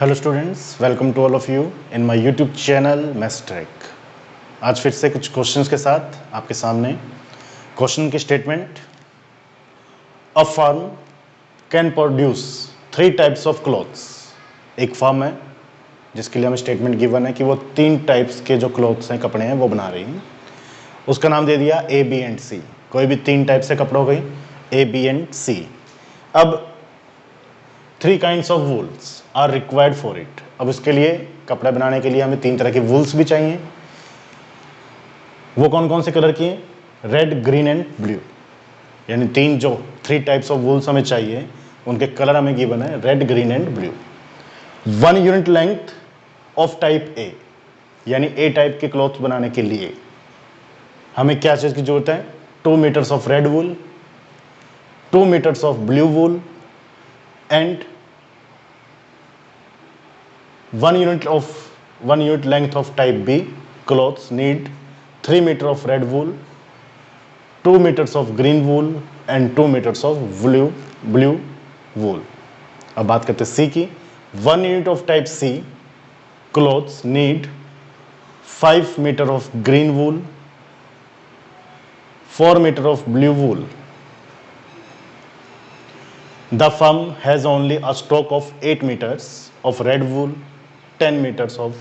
Hello students, welcome to all of you in my YouTube channel maths. आज फिर से कुछ क्वेश्चंस के साथ आपके सामने। क्वेश्चन की statement: a firm can produce 3 types of clothes. एक फर्म है जिसके लिए हमें स्टेटमेंट गिवन है कि वो 3 टाइप्स के जो क्लॉथ्स हैं, कपड़े हैं, वो बना रही हैं। उसका नाम दे दिया ए, बी एंड सी। कोई भी 3 टाइप से कपड़े हो गई, ए, बी एंड सी। अब 3 kinds of wools are required for it. अब इसके लिए, कपड़ा बनाने के लिए हमें 3 तरह की वूल्स भी चाहिए। वो कौन कौन से कलर की हैं? Red, green and blue. यानी 3 टाइप्स ऑफ वूल्स हमें चाहिए, उनके कलर हमें गिवन है, red, green and blue. 1 unit length of type ए, यानी ए टाइप के क्लॉथ बनाने के लिए हमें क्या चीज की जरूरत है? 2 metres of red wool, 2 metres of blue wool and 1 unit length of type B clothes need 3 meter of red wool, 2 meters of green wool and 2 meters of blue wool. अब बात करते हैं C की। 1 unit of type C clothes need 5 meter of green wool, 4 meter of blue wool. The firm has only a stock of 8 meters of red wool, 10 meters of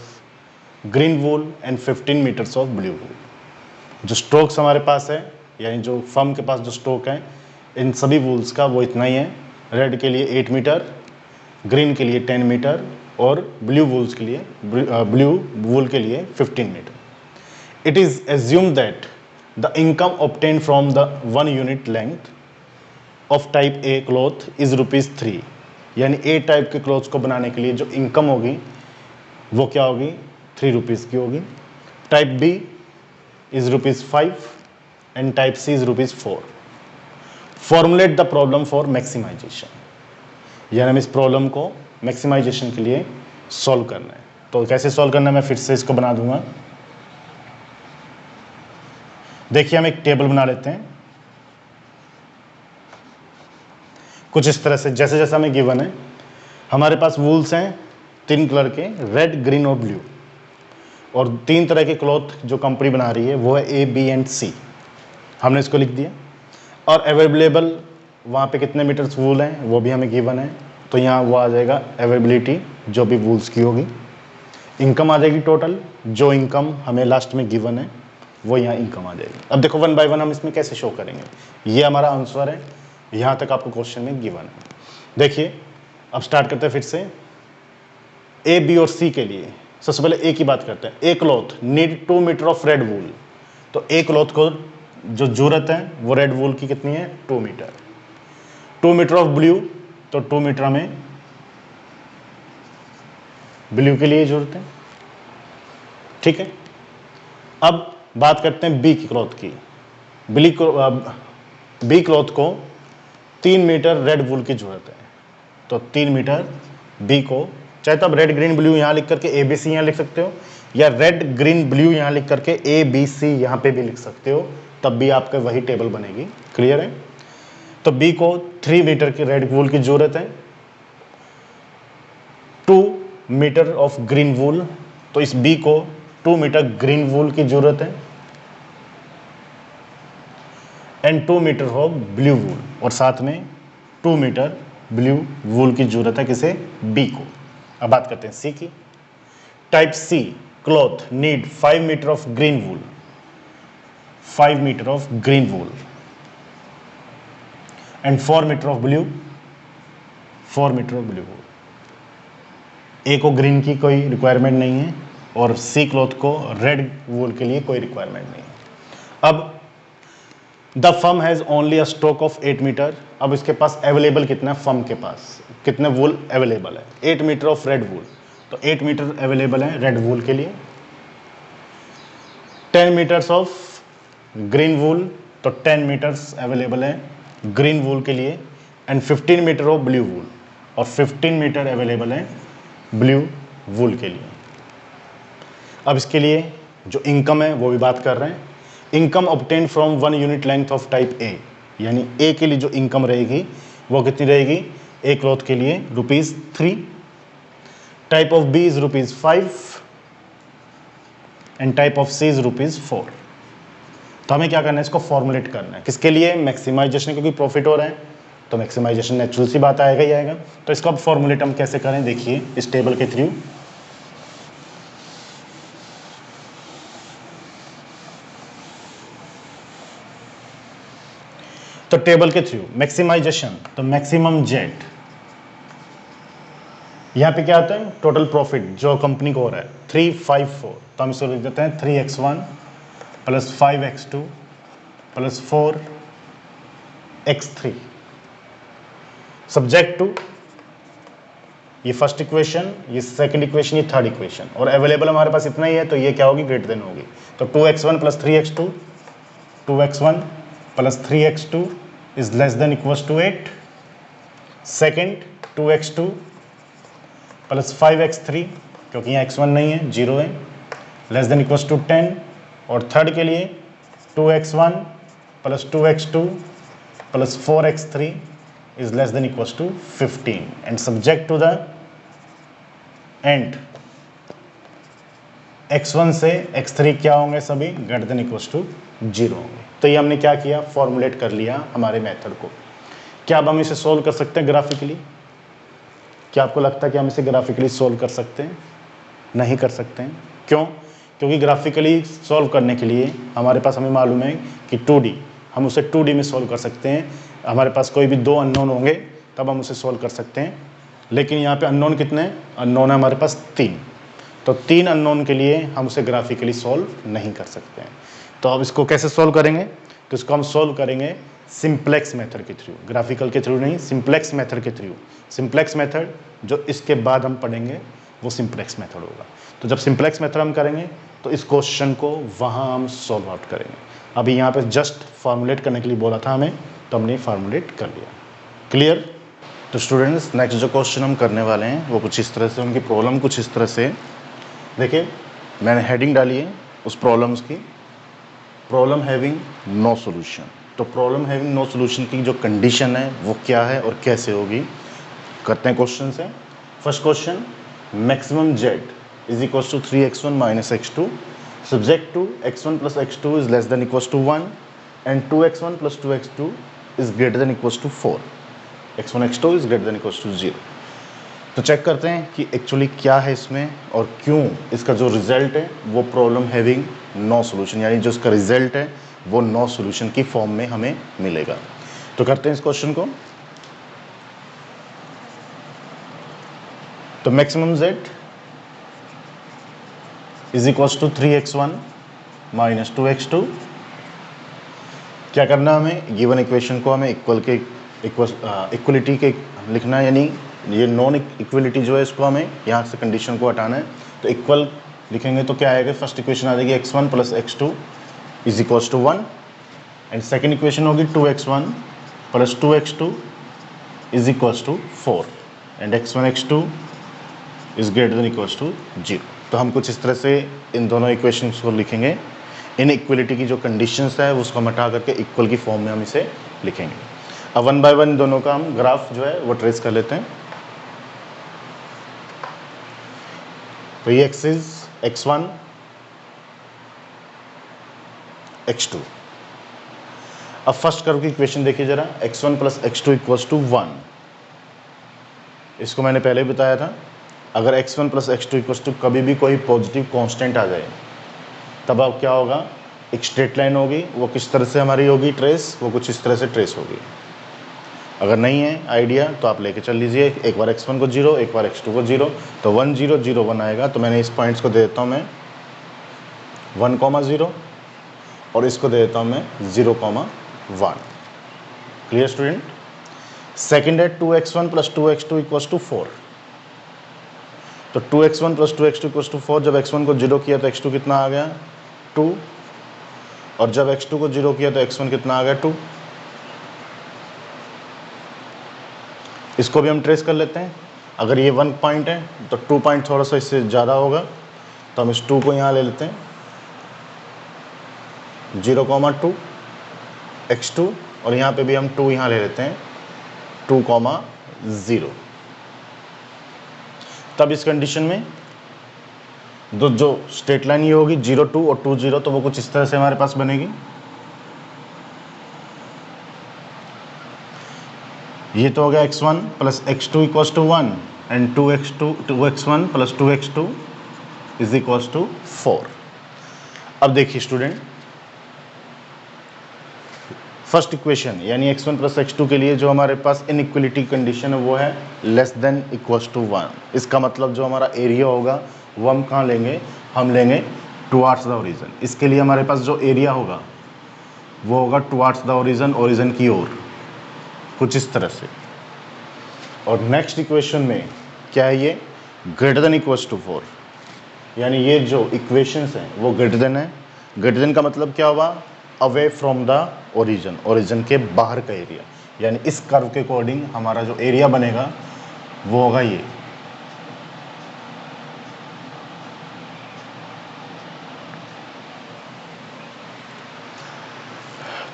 green wool and 15 metres of blue wool. जो stocks हमारे पास है, यानी जो firm के पास जो stock है इन सभी wools का, वो इतना ही है। रेड के लिए 8 मीटर, ग्रीन के लिए 10 मीटर और ब्लू वूल्स के लिए ब्लू वूल के लिए 15 metre. It is assume that the income obtain from the 1 unit length of type A cloth is ₹3। यानी ए टाइप के क्लॉथ्स को बनाने के लिए जो इनकम होगी वो क्या होगी? 3 रुपीज़ की होगी। Type B is ₹5 and type C is ₹4। Formulate the problem for maximization. यानी हम इस प्रॉब्लम को मैक्सिमाइजेशन के लिए सॉल्व करना है। तो कैसे सॉल्व करना है, मैं फिर से इसको बना दूंगा। देखिए, हम एक टेबल बना लेते हैं कुछ इस तरह से, जैसे जैसा हमें गिवन है। हमारे पास वूल्स हैं 3 कलर के, रेड, ग्रीन और ब्लू, और 3 तरह के क्लॉथ जो कंपनी बना रही है वो है ए, बी एंड सी। हमने इसको लिख दिया। और अवेलेबल वहाँ पे कितने मीटर्स वूल हैं वो भी हमें गिवन है, तो यहाँ वो आ जाएगा अवेलेबिलिटी जो भी वूल्स की होगी। इनकम आ जाएगी टोटल, जो इनकम हमें लास्ट में गिवन है वो यहाँ इनकम आ जाएगी। अब देखो 1 बाय 1 हम इसमें कैसे शो करेंगे। ये हमारा आंसर है, यहाँ तक आपको क्वेश्चन में गिवन है। देखिए, अब स्टार्ट करते हैं फिर से। ए, बी और सी के लिए सबसे पहले ए की बात करते हैं। A cloth need 2 metre of red wool. तो ए क्लॉथ को जो जरूरत है वो रेड वूल की कितनी है? 2 मीटर। 2 मीटर ऑफ ब्लू, तो 2 मीटर हमें ब्लू के लिए जरूरत है। ठीक है, अब बात करते हैं बी की क्लॉथ की। बी क्लॉथ को 3 मीटर रेड वूल की जरूरत है। तो 3 मीटर बी को, चाहे तो आप रेड, ग्रीन, ब्लू यहाँ लिख करके ए, बी, सी यहाँ लिख सकते हो, या रेड, ग्रीन, ब्लू यहाँ लिख करके ए, बी, सी यहाँ पे भी लिख सकते हो, तब भी आपका वही टेबल बनेगी। क्लियर है? तो बी को 3 मीटर की रेड वूल की जरूरत है, 2 मीटर ऑफ ग्रीन वूल, तो इस बी को 2 मीटर ग्रीन वूल की जरूरत है, एंड 2 मीटर ऑफ ब्लू वूल, और साथ में 2 मीटर ब्लू वूल की जरूरत है किसे? बी को। अब बात करते हैं सी की। Type C cloth need 5 metre of green wool, 5 metre of green wool and 4 metre of blue, 4 metre of blue wool. A को ग्रीन की कोई रिक्वायरमेंट नहीं है और सी क्लॉथ को रेड वूल के लिए कोई रिक्वायरमेंट नहीं है। अब the firm has only a stock of 8 metre. अब इसके पास अवेलेबल कितना है? फर्म के पास कितने वूल अवेलेबल है? 8 मीटर ऑफ रेड वूल, तो 8 मीटर अवेलेबल है रेड वूल के लिए। 10 मीटर्स ऑफ ग्रीन वूल, तो 10 मीटर्स अवेलेबल है ग्रीन वूल के लिए, एंड 15 मीटर ऑफ ब्लू वूल, और 15 मीटर अवेलेबल है ब्लू वूल के लिए। अब इसके लिए जो इनकम है वो भी बात कर रहे हैं। Income obtain from 1 unit length of type ए, यानी ए के लिए जो इनकम रहेगी वो कितनी रहेगी? ए क्लॉथ के लिए ₹3। Type of B is ₹5 and type of C is ₹4। तो हमें क्या करना है, इसको फॉर्मुलेट करना है। किसके लिए? मैक्सिमाइजेशन, क्योंकि प्रॉफिट हो रहा है तो मैक्सिमाइजेशन नेचुरल सी बात आएगा ही आएगा। तो इसका फॉर्मुलेट हम कैसे करें, देखिए इस टेबल के थ्रू। तो टेबल के थ्रू मैक्सिमाइजेशन, तो मैक्सिमम जेड, यहां पे क्या आता है, टोटल प्रॉफिट जो कंपनी को हो रहा है 354। तो हम इसको लिख देते हैं 3x1 plus 5x2 plus 4x3 subject to ये फर्स्ट इक्वेशन, ये सेकंड इक्वेशन, ये थर्ड इक्वेशन, और अवेलेबल हमारे पास इतना ही है, तो ये क्या होगी, ग्रेटर देन होगी। तो 2x1 plus 3x2, 2x1 plus 3x2 is less than equals to 8। Second 2x2 plus 5x3, क्योंकि यहाँ x1 नहीं है, 0 है, लेस देन इक्वल्स टू 10। और थर्ड के लिए 2x1 plus 2x2 plus 4x3 is less than equals to 15 and subject to the end x1 से x3 क्या होंगे, सभी greater than equals to 0 होंगे। तो ये हमने क्या किया, फॉर्मुलेट कर लिया हमारे मेथड को। क्या अब हम इसे सोल्व कर सकते हैं ग्राफिकली? क्या आपको लगता है कि हम इसे ग्राफिकली सोल्व कर सकते हैं? नहीं कर सकते हैं। क्यों? क्योंकि ग्राफिकली सोल्व करने के लिए हमारे पास, हमें मालूम है कि 2D, हम उसे 2D में सोल्व कर सकते हैं। हमारे पास कोई भी दो अननोन होंगे तब हम उसे सोल्व कर सकते हैं, लेकिन यहाँ पे अननोन कितने हैं? अननोन है हमारे पास 3। तो 3 अननोन के लिए हम उसे ग्राफिकली सोल्व नहीं कर सकते हैं। तो अब इसको कैसे सोल्व करेंगे? तो इसको हम सोल्व करेंगे सिंप्लेक्स मेथड के थ्रू, ग्राफिकल के थ्रू नहीं, सिंप्लेक्स मेथड के थ्रू। सिंप्लेक्स मेथड जो इसके बाद हम पढ़ेंगे वो सिंप्लेक्स मेथड होगा। तो जब सिंप्लेक्स मेथड हम करेंगे तो इस क्वेश्चन को वहाँ हम सोल्व आउट करेंगे। अभी यहाँ पे जस्ट फॉर्मुलेट करने के लिए बोला था हमें, तो हमने फॉर्मुलेट कर लिया। क्लियर? तो स्टूडेंट्स, नेक्स्ट जो क्वेश्चन हम करने वाले हैं वो कुछ इस तरह से, उनकी प्रॉब्लम कुछ इस तरह से। देखिए मैंने हेडिंग डाली है उस प्रॉब्लम्स की, प्रॉब्लम हैविंग नो सॉल्यूशन। तो प्रॉब्लम हैविंग नो सॉल्यूशन की जो कंडीशन है वो क्या है और कैसे होगी, करते हैं क्वेश्चन से। First question, maximum Z is equals to 3x1 minus x2 subject to x1 plus x2 is less than equals to 1 and 2x1 plus 2x2 is greater than equals to 4, x1 x2 is greater than equals to 0। तो check करते हैं कि actually क्या है इसमें और क्यों इसका जो रिजल्ट है वो प्रॉब्लम हैविंग नो सॉल्यूशन, यानी जो इसका रिजल्ट है वो नो सॉल्यूशन की फॉर्म में हमें मिलेगा। तो करते हैं इस क्वेश्चन को। तो maximum z is equals to 3x1 minus 2x2। क्या करना हमें, गिवन इक्वेशन को हमें इक्वलिटी के लिखना है, यानी ये नॉन इक्वलिटी जो है इसको हमें यहाँ से कंडीशन को हटाना है। तो इक्वल लिखेंगे तो क्या आएगा, फर्स्ट इक्वेशन आ जाएगी x1 plus x2 is equals to 1 and second equation होगी 2x1 plus 2x2 is equals to 4 and x1 x2 is greater than equals to 0। तो हम कुछ इस तरह से इन दोनों इक्वेशंस को लिखेंगे। इन इक्वलिटी की जो कंडीशंस है उसको हम हटा करके इक्वल की फॉर्म में हम इसे लिखेंगे। अब 1 बाय 1 दोनों का हम ग्राफ जो है वो ट्रेस कर लेते हैं। तो ये एक्सिस x1 x2। अब फर्स्ट कर्व की इक्वेशन देखिए जरा, x1 plus x2 equals to 1। इसको मैंने पहले ही बताया था, अगर x1 plus x2 equals to कभी भी कोई पॉजिटिव कांस्टेंट आ जाए तब अब क्या होगा, एक स्ट्रेट लाइन होगी, वो किस तरह से हमारी होगी ट्रेस, वो कुछ इस तरह से ट्रेस होगी। अगर नहीं है आइडिया तो आप लेके चल लीजिए, एक बार x1 को 0, एक बार x2 को 0, तो 1 0 0 1 आएगा। तो मैंने इस पॉइंट्स को दे देता हूँ मैं 1,0 और इसको दे देता हूँ मैं 0,1। Clear student? सेकेंड है 2x1 plus 2x2 equals to 4। तो 2x1 plus 2x2 equals to 4, जब x1 को 0 किया तो x2 कितना आ गया 2, और जब x2 को 0 किया तो x1 कितना आ गया 2। इसको भी हम ट्रेस कर लेते हैं। अगर ये 1 पॉइंट है तो 2 पॉइंट थोड़ा सा इससे ज़्यादा होगा, तो हम इस 2 को यहाँ ले लेते हैं 0,2 x2, और यहाँ पे भी हम 2 यहाँ ले लेते हैं 2,0। तब इस कंडीशन में जो स्ट्रेट लाइन ये होगी 0 2 और 2 0, तो वो कुछ इस तरह से हमारे पास बनेगी। ये तो हो गया x1 plus x2 equals to 1 and 2x1 plus 2x2 is equals to 4। अब देखिए स्टूडेंट, फर्स्ट इक्वेशन यानी x1 प्लस x2 के लिए जो हमारे पास इनइक्वलिटी कंडीशन है वो है लेस देन इक्वल्स टू 1। इसका मतलब जो हमारा एरिया होगा वो हम कहाँ लेंगे, हम लेंगे टुवार्ड्स द ओरिजिन। इसके लिए हमारे पास जो एरिया होगा वो होगा टुवार्ड्स द ओरिजिन, ओरिजिन की ओर, कुछ इस तरह से। और नेक्स्ट इक्वेशन में क्या है, ये ग्रेटर देन इक्वल्स टू 4, यानी ये जो इक्वेशंस हैं वो ग्रेटर देन है। ग्रेटर देन का मतलब क्या हुआ, away from the origin, origin के बाहर का एरिया, यानी इस कर्व के अकॉर्डिंग हमारा जो एरिया बनेगा वो होगा ये।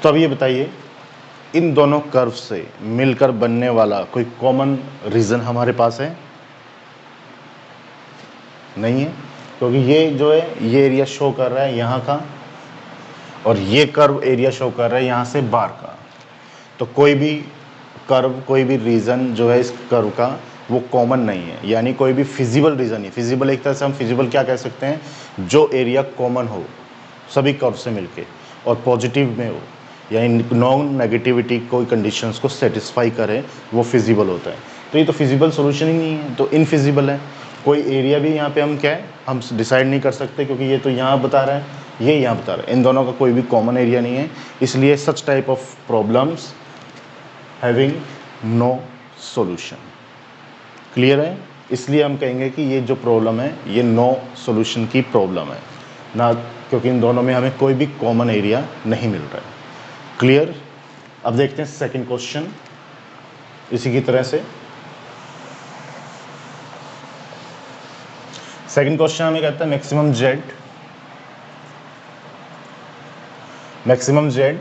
तो अब ये बताइए, इन दोनों कर्व से मिलकर बनने वाला कोई कॉमन रीजन हमारे पास है? नहीं है, क्योंकि ये जो है ये एरिया शो कर रहा है यहाँ का, और ये कर्व एरिया शो कर रहा है यहाँ से बाहर का। तो कोई भी कर्व, कोई भी रीजन जो है इस कर्व का वो कॉमन नहीं है, यानी कोई भी फिजिबल रीजन है। फिजिबल एक तरह से हम फिजिबल क्या कह सकते हैं, जो एरिया कॉमन हो सभी कर्व से मिलके और पॉजिटिव में हो, यानी नॉन नेगेटिविटी कोई कंडीशंस को सेटिस्फाई करे, वो फिजिबल होता है। तो ये तो फिजिबल सॉल्यूशन ही नहीं है, तो इनफिजिबल है। कोई एरिया भी यहाँ पे हम क्या है, हम डिसाइड नहीं कर सकते, क्योंकि ये तो यहाँ बता रहा है, ये यहाँ बता रहा है, इन दोनों का कोई भी कॉमन एरिया नहीं है। इसलिए such type of problems having no solution. Clear है? इसलिए हम कहेंगे कि ये जो प्रॉब्लम है ये नो सॉल्यूशन की प्रॉब्लम है ना, क्योंकि इन दोनों में हमें कोई भी कॉमन एरिया नहीं मिल रहा है। क्लियर? अब देखते हैं सेकंड क्वेश्चन इसी की तरह से। सेकंड क्वेश्चन हमें कहता है maximum z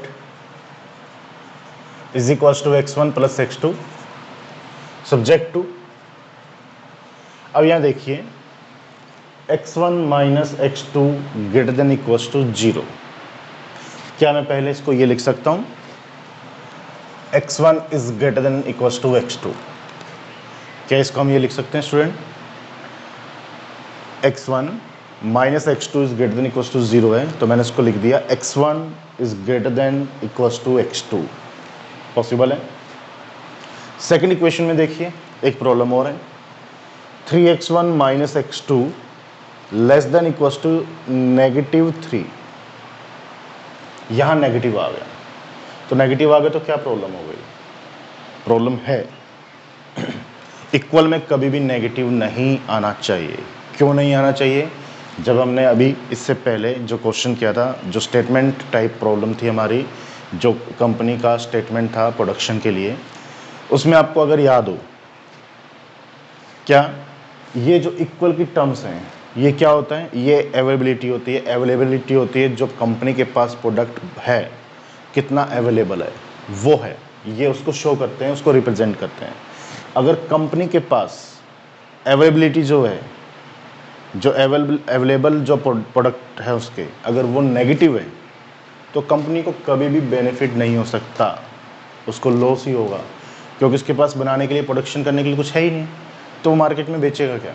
is equals to x1 plus x2 subject to. अब यहां देखिए x1 minus x2 greater than equals to 0। क्या मैं पहले इसको ये लिख सकता हूं, x1 is greater than equals to x2? क्या इसको हम ये लिख सकते हैं student, x1 minus x2 is greater than equals to 0 है, तो मैंने इसको लिख दिया x1 is greater than equals to x2। Possible है। सेकेंड इक्वेशन में देखिए एक प्रॉब्लम और है, 3x1 minus x2 less than equals to -3। यहां नेगेटिव आ गया, तो नेगेटिव आ गया तो क्या प्रॉब्लम हो गई? प्रॉब्लम है इक्वल में कभी भी नेगेटिव नहीं आना चाहिए। क्यों नहीं आना चाहिए? जब हमने अभी इससे पहले जो क्वेश्चन किया था, जो स्टेटमेंट टाइप प्रॉब्लम थी हमारी, जो कंपनी का स्टेटमेंट था प्रोडक्शन के लिए, उसमें आपको अगर याद हो, क्या ये जो इक्वल की टर्म्स हैं ये क्या होता है, ये अवेलेबिलिटी होती है। अवेलेबिलिटी होती है जो कंपनी के पास प्रोडक्ट है कितना अवेलेबल है वो है, ये उसको शो करते हैं, उसको रिप्रेजेंट करते हैं। अगर कंपनी के पास अवेलेबिलिटी जो है, जो अवेलेबल जो प्रोडक्ट है उसके, अगर वो नेगेटिव है तो कंपनी को कभी भी बेनिफिट नहीं हो सकता, उसको लॉस ही होगा, क्योंकि उसके पास बनाने के लिए, प्रोडक्शन करने के लिए कुछ है ही नहीं, तो वो मार्केट में बेचेगा क्या?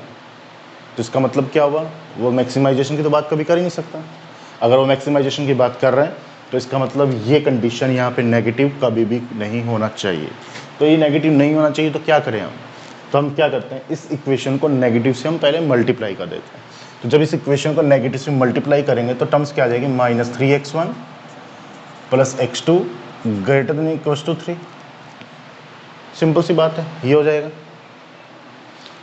तो इसका मतलब क्या हुआ, वो मैक्सिमाइजेशन की तो बात कभी कर ही नहीं सकता। अगर वो मैक्सिमाइजेशन की बात कर रहे हैं तो इसका मतलब ये कंडीशन यहाँ पे नेगेटिव कभी भी नहीं होना चाहिए। तो ये नेगेटिव नहीं होना चाहिए, तो क्या करें हम? तो हम क्या करते हैं, इस इक्वेशन को नेगेटिव से हम पहले मल्टीप्लाई कर देते हैं। तो जब इस इक्वेशन को नेगेटिव से मल्टीप्लाई करेंगे तो टर्म्स क्या आ जाएगी, -3x1 plus x2 greater than equals to 3। Simple सी बात है, ये हो जाएगा।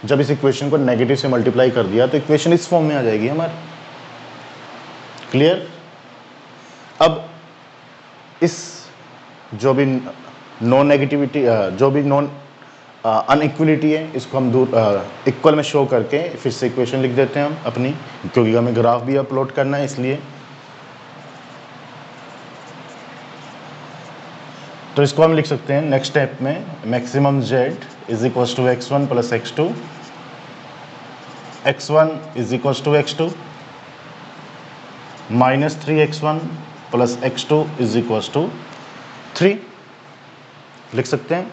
जब इस इक्वेशन को नेगेटिव से मल्टीप्लाई कर दिया तो इक्वेशन इस फॉर्म में आ जाएगी हमारी। क्लियर? अब इस जो भी नॉन नेगेटिविटी, जो भी नॉन अनइक्वलिटी है, इसको हम दूर इक्वल में शो करके फिर से इक्वेशन लिख देते हैं हम अपनी, क्योंकि हमें ग्राफ भी अपलोड करना है इसलिए। तो इसको हम लिख सकते हैं नेक्स्ट स्टेप में, maximum z is equals to x1 plus x2 x1 is equal to x2 minus 3x1 plus x2 is equal to 3 लिख सकते हैं।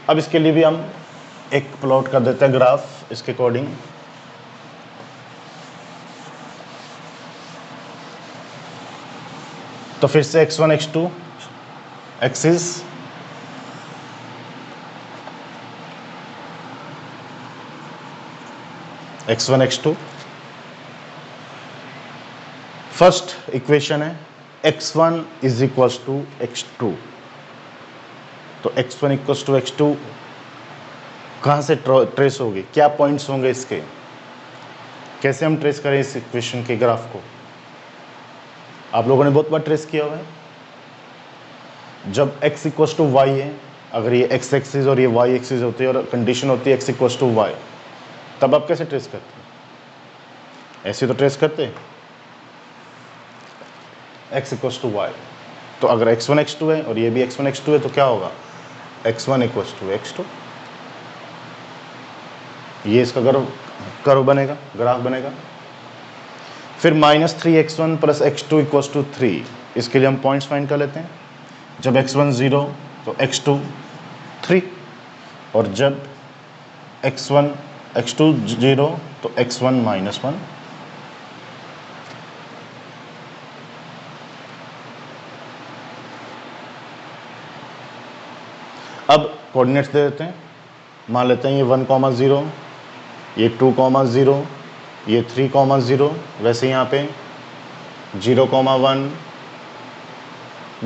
अब इसके लिए भी हम एक प्लॉट कर देते हैं ग्राफ इसके अकॉर्डिंग। तो फिर से x1 x2 axis, x1 x2 first equation है x1 is equal to x2। तो x1 इक्वल टू x2 कहाँ से ट्रेस होगी, क्या पॉइंट्स होंगे इसके, कैसे हम ट्रेस करें इस इक्वेशन के ग्राफ को। आप लोगों ने बहुत बार ट्रेस किया हुआ है। जब x इक्वल टू वाई है, अगर ये x एक्सिस और ये y एक्सिस होती है और कंडीशन होती है x इक्वल टू वाई, तब आप कैसे ट्रेस करते हैं, ऐसे तो ट्रेस करते हैं x इक्वल टू वाई। तो अगर x1 x2 है और ये भी x1 x2 है तो क्या होगा, x1 इक्वल टू x2, ये इसका कर्व बनेगा, ग्राफ बनेगा। फिर minus 3x1 plus x2 equal to 3, इसके लिए हम पॉइंट्स फाइंड कर लेते हैं। जब x1 0 तो x2 3, और जब x2 0 तो x1 माइनस 1। अब कोऑर्डिनेट्स दे देते हैं, मान लेते हैं ये 1,0, ये 2,0, ये 3,0। वैसे यहाँ पे 0,1,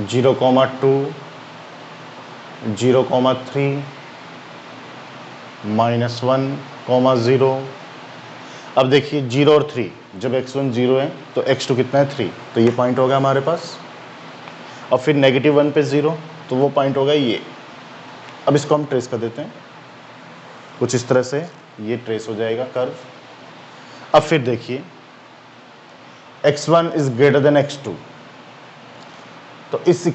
0,2, 0,3, -1,0। अब देखिए 0 और 3, जब x1 0 है तो x2 कितना है 3, तो ये पॉइंट होगा हमारे पास। और फिर -1 पे 0, तो वो पॉइंट होगा ये। अब इसको हम ट्रेस कर देते हैं कुछ इस तरह से, ये ट्रेस हो जाएगा कर्व। अब फिर देखिए x1 is greater then x2, तो इस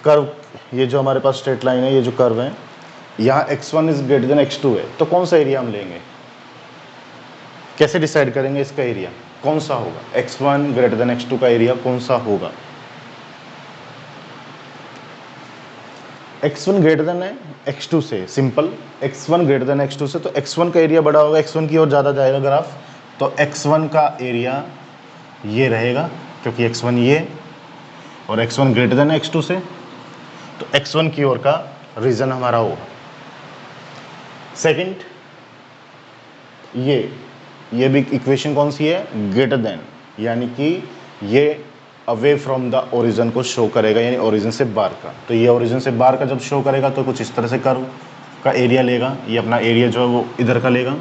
कर्व, ये जो हमारे पास स्ट्रेट लाइन है, ये जो कर्व है, यहाँ x1 is greater then x2 है, तो कौन सा एरिया हम लेंगे, कैसे डिसाइड करेंगे इसका एरिया कौन सा होगा, x1 ग्रेटर देन x2 का एरिया कौन सा होगा। x1 ग्रेटर देन है x2 से, simple, x1 greater than x2 से, तो x1 का एरिया बड़ा होगा, x1 की ओर ज़्यादा जाएगा ग्राफ, तो x1 का एरिया ये रहेगा, क्योंकि x1 ये और x1 ग्रेटर देन x2 से, तो x1 की ओर का रीजन हमारा होगा। सेकंड, ये भी इक्वेशन कौन सी है, ग्रेटर देन, यानी कि ये अवे फ्रॉम द ओरिजिन को शो करेगा, यानी ओरिजिन से बाहर का। तो ये ओरिजिन से बाहर का जब शो करेगा तो कुछ इस तरह से कर्व का एरिया लेगा, ये अपना एरिया जो है वो इधर का लेगा।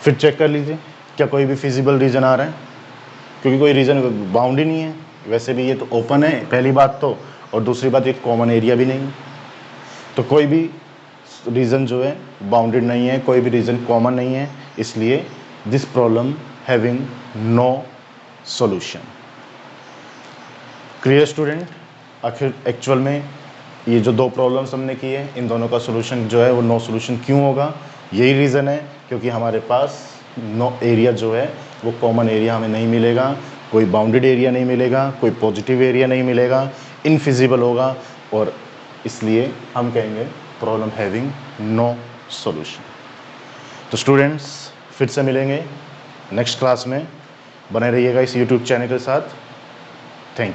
फिर चेक कर लीजिए क्या कोई भी फिजिबल रीजन आ रहा है, क्योंकि कोई रीजन बाउंड ही नहीं है। वैसे भी ये तो ओपन है, पहली बात तो, और दूसरी बात ये कॉमन एरिया भी नहीं, तो कोई भी रीजन जो है बाउंडेड नहीं है, कोई भी रीजन कॉमन नहीं है, इसलिए this problem having no solution. Clear student. आखिर एक्चुअल में ये जो दो प्रॉब्लम्स हमने की है, इन दोनों का सॉल्यूशन जो है वो नो सॉल्यूशन क्यों होगा, यही रीज़न है क्योंकि हमारे पास नो एरिया जो है वो कॉमन एरिया हमें नहीं मिलेगा, कोई बाउंडेड एरिया नहीं मिलेगा, कोई पॉजिटिव एरिया नहीं मिलेगा, इनफिजिबल होगा, और इसलिए हम कहेंगे प्रॉब्लम हैविंग नो सॉल्यूशन। तो स्टूडेंट्स फिर से मिलेंगे नेक्स्ट क्लास में, बने रहिएगा इस यूट्यूब चैनल के साथ। Thank you.